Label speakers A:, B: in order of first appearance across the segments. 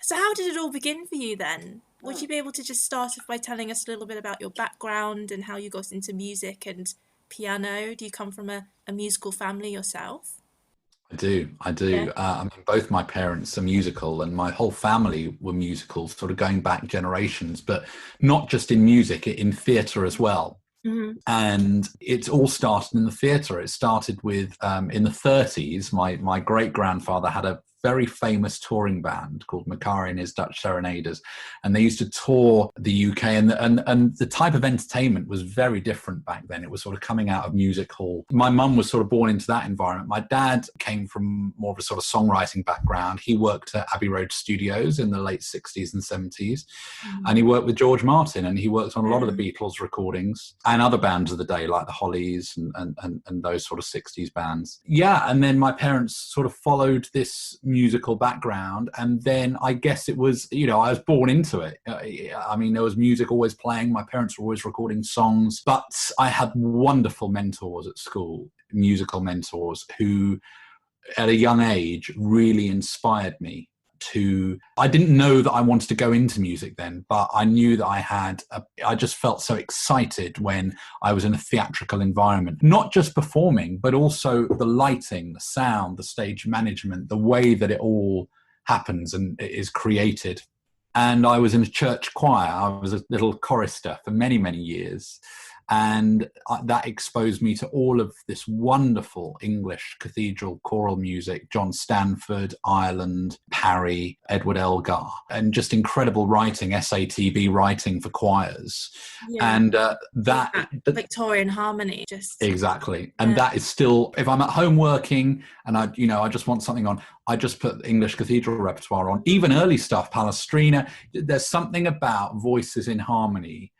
A: So how did it all begin for you then? Would you be able to just start off by telling us a little bit about your background and how you got into music and piano? Do you come from a musical family yourself?
B: I do. I
A: Yeah.
B: do. I mean, both my parents are musical, and my whole family were musical, sort of going back generations, but not just in music, in theatre as well.
A: Hmm.
B: And it's all started in the theatre. It started with in the 30s. My great grandfather had a very famous touring band called Macari and his Dutch Serenaders, and they used to tour the UK. And the type of entertainment was very different back then. It was sort of coming out of music hall. My mum was sort of born into that environment. My dad came from more of a sort of songwriting background. He worked at Abbey Road Studios in the late 60s and 70s, and he worked with George Martin, and he worked on a lot of the Beatles recordings and other bands of the day like the Hollies and those sort of 60s bands. Yeah, and then my parents sort of followed this musical background, and then I guess it was, I was born into it. I mean, there was music always playing. My parents were always recording songs, but I had wonderful mentors at school, musical mentors who at a young age really inspired me to, I didn't know that I wanted to go into music then, but I knew that I just felt so excited when I was in a theatrical environment, not just performing, but also the lighting, the sound, the stage management, the way that it all happens and is created. And I was in a church choir. I was a little chorister for many, many years. And that exposed me to all of this wonderful English cathedral choral music, John Stanford, Ireland, Parry, Edward Elgar, and just incredible writing, SATB writing for choirs.
A: Yeah.
B: And
A: that Victorian harmony, just
B: exactly. And that is still, if I'm at home working and I just want something on, I just put English cathedral repertoire on, even early stuff, Palestrina. There's something about voices in harmony,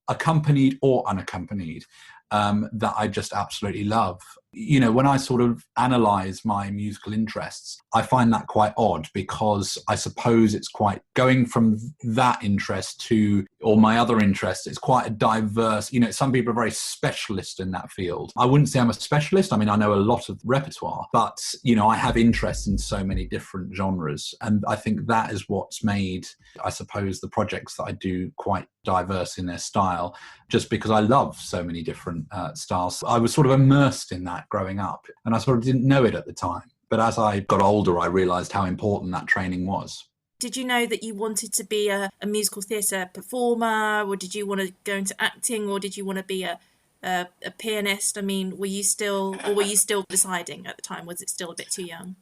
B: accompanied or unaccompanied, that I just absolutely love. When I sort of analyze my musical interests, I find that quite odd, because I suppose it's quite going from that interest to all my other interests. It's quite a diverse, some people are very specialist in that field. I wouldn't say I'm a specialist. I mean, I know a lot of repertoire, but, I have interest in so many different genres. And I think that is what's made, I suppose, the projects that I do quite diverse in their style, just because I love so many different styles. I was sort of immersed in that growing up, and I sort of didn't know it at the time. But as I got older, I realised how important that training was.
A: Did you know that you wanted to be a musical theatre performer, or did you want to go into acting, or did you want to be a pianist? I mean, were you still deciding at the time? Was it still a bit too young?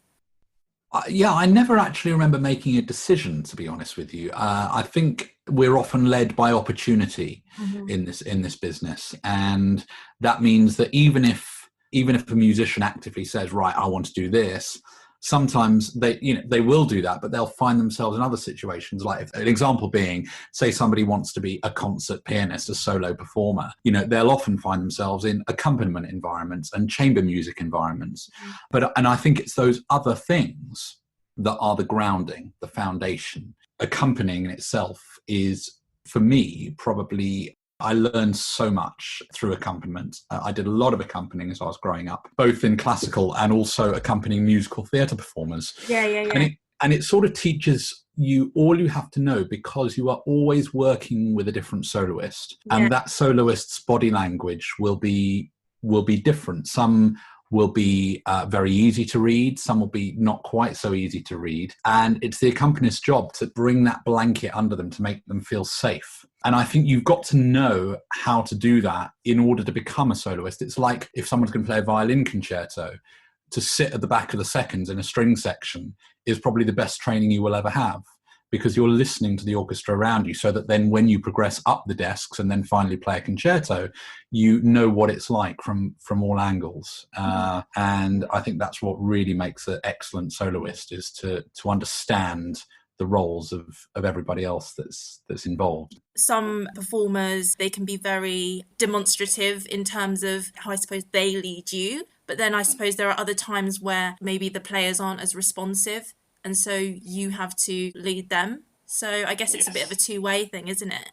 B: Yeah, I never actually remember making a decision, to be honest with you. I think we're often led by opportunity in this business, and that means that even if a musician actively says, right, I want to do this, sometimes they will do that, but they'll find themselves in other situations. Like, if, an example being, say somebody wants to be a concert pianist, a solo performer, they'll often find themselves in accompaniment environments and chamber music environments. And I think it's those other things that are the grounding, the foundation. Accompanying in itself is, for me, probably, I learned so much through accompaniment. I did a lot of accompanying as I was growing up, both in classical and also accompanying musical theatre performers.
A: Yeah.
B: And it sort of teaches you all you have to know, because you are always working with a different soloist, and that soloist's body language will be different. Some will be very easy to read, some will be not quite so easy to read, and it's the accompanist's job to bring that blanket under them to make them feel safe. And I think you've got to know how to do that in order to become a soloist. It's like if someone's going to play a violin concerto, to sit at the back of the seconds in a string section is probably the best training you will ever have, because you're listening to the orchestra around you, so that then when you progress up the desks and then finally play a concerto, you know what it's like from all angles. And I think that's what really makes an excellent soloist, is to understand the roles of everybody else that's involved.
A: Some performers, they can be very demonstrative in terms of how I suppose they lead you, but then I suppose there are other times where maybe the players aren't as responsive, and so you have to lead them. So I guess it's a bit of a two-way thing, isn't it?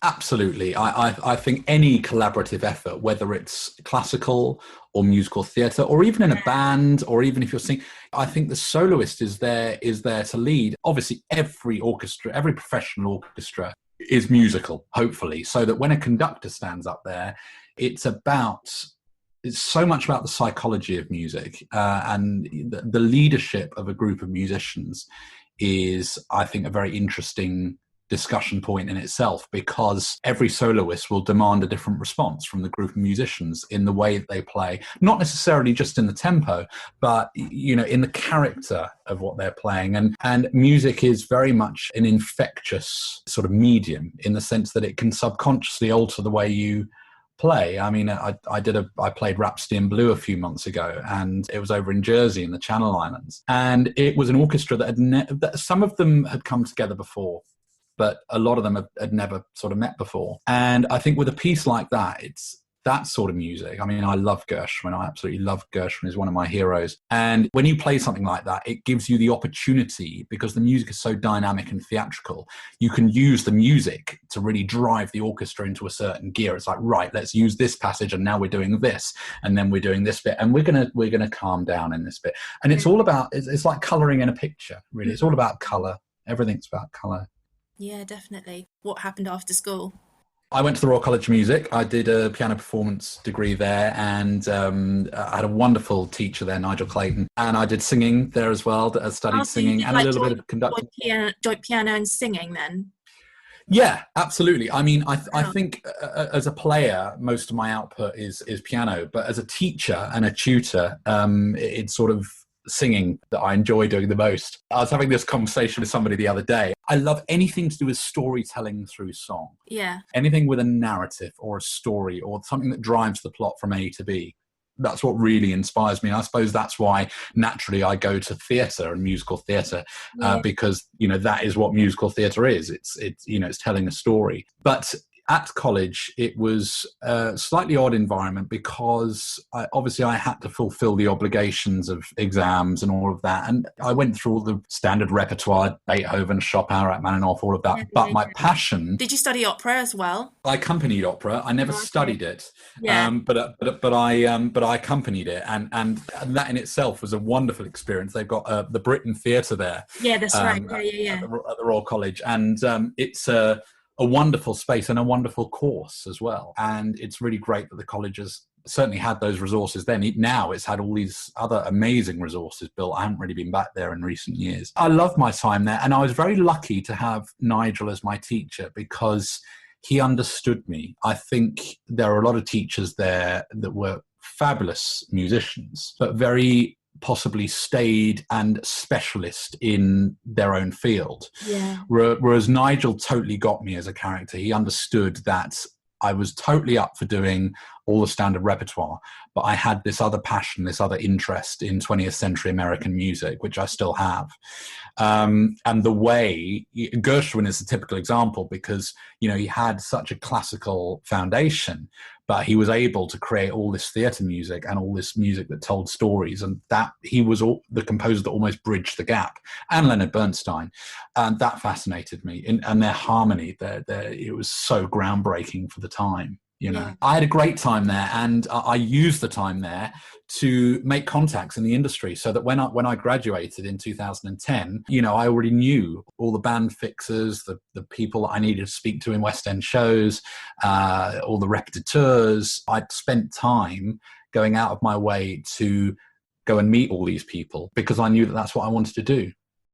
B: Absolutely. I think any collaborative effort, whether it's classical or musical theatre, or even in a band, or even if you're singing, I think the soloist is there to lead. Obviously, every orchestra, every professional orchestra is musical, hopefully, so that when a conductor stands up there, it's so much about the psychology of music, and the leadership of a group of musicians is, I think, a very interesting discussion point in itself, because every soloist will demand a different response from the group of musicians in the way that they play, not necessarily just in the tempo, but in the character of what they're playing. And music is very much an infectious sort of medium, in the sense that it can subconsciously alter the way you play. I mean, I played Rhapsody in Blue a few months ago, and it was over in Jersey in the Channel Islands, and it was an orchestra that some of them had come together before, but a lot of them had never sort of met before. And I think with a piece like that, it's that sort of music. I mean, I love Gershwin. I absolutely love Gershwin. He's one of my heroes. And when you play something like that, it gives you the opportunity, because the music is so dynamic and theatrical, you can use the music to really drive the orchestra into a certain gear. It's like, right, let's use this passage, and now we're doing this, and then we're doing this bit, and we're gonna calm down in this bit. And it's all about, it's like colouring in a picture, really. It's all about colour. Everything's about colour.
A: Yeah, definitely. What happened after school?
B: I went to the Royal College of Music. I did a piano performance degree there, and I had a wonderful teacher there, Nigel Clayton. And I did singing there as well. I studied singing and a little bit of conducting.
A: Joint piano and singing then?
B: Yeah, absolutely. I mean, I think as a player, most of my output is piano. But as a teacher and a tutor, it's sort of singing that I enjoy doing the most. I was having this conversation with somebody the other day. I love anything to do with storytelling through song.
A: Yeah.
B: Anything with a narrative or a story or something that drives the plot from A to B. That's what really inspires me. I suppose that's why naturally I go to theatre and musical theatre, because that is what musical theatre is. It's telling a story. But at college, it was a slightly odd environment, because obviously I had to fulfill the obligations of exams and all of that. And I went through all the standard repertoire, Beethoven, Chopin, Rachmaninoff, all of that. But my passion...
A: Did you study opera as well?
B: I accompanied opera. I never studied it, but I accompanied it, and that in itself was a wonderful experience. They've got the Britain Theatre there.
A: Yeah, that's right. Yeah.
B: At the Royal College, and it's a wonderful space and a wonderful course as well. And it's really great that the college has certainly had those resources then. Now it's had all these other amazing resources built. I haven't really been back there in recent years. I love my time there, and I was very lucky to have Nigel as my teacher, because he understood me. I think there are a lot of teachers there that were fabulous musicians, but very possibly staid and specialist in their own field.
A: Yeah.
B: Whereas Nigel totally got me as a character. He understood that I was totally up for doing all the standard repertoire, but I had this other passion, this other interest in 20th century American music, which I still have. And the way Gershwin is a typical example, because, he had such a classical foundation, but he was able to create all this theatre music and all this music that told stories. And that he was the composer that almost bridged the gap. And Leonard Bernstein. And that fascinated me. And their harmony, it was so groundbreaking for the time. I had a great time there, and I used the time there to make contacts in the industry, so that when I graduated in 2010, I already knew all the band fixers, the people that I needed to speak to in West End shows, all the répétateurs. I'd spent time going out of my way to go and meet all these people, because I knew that that's what I wanted to do.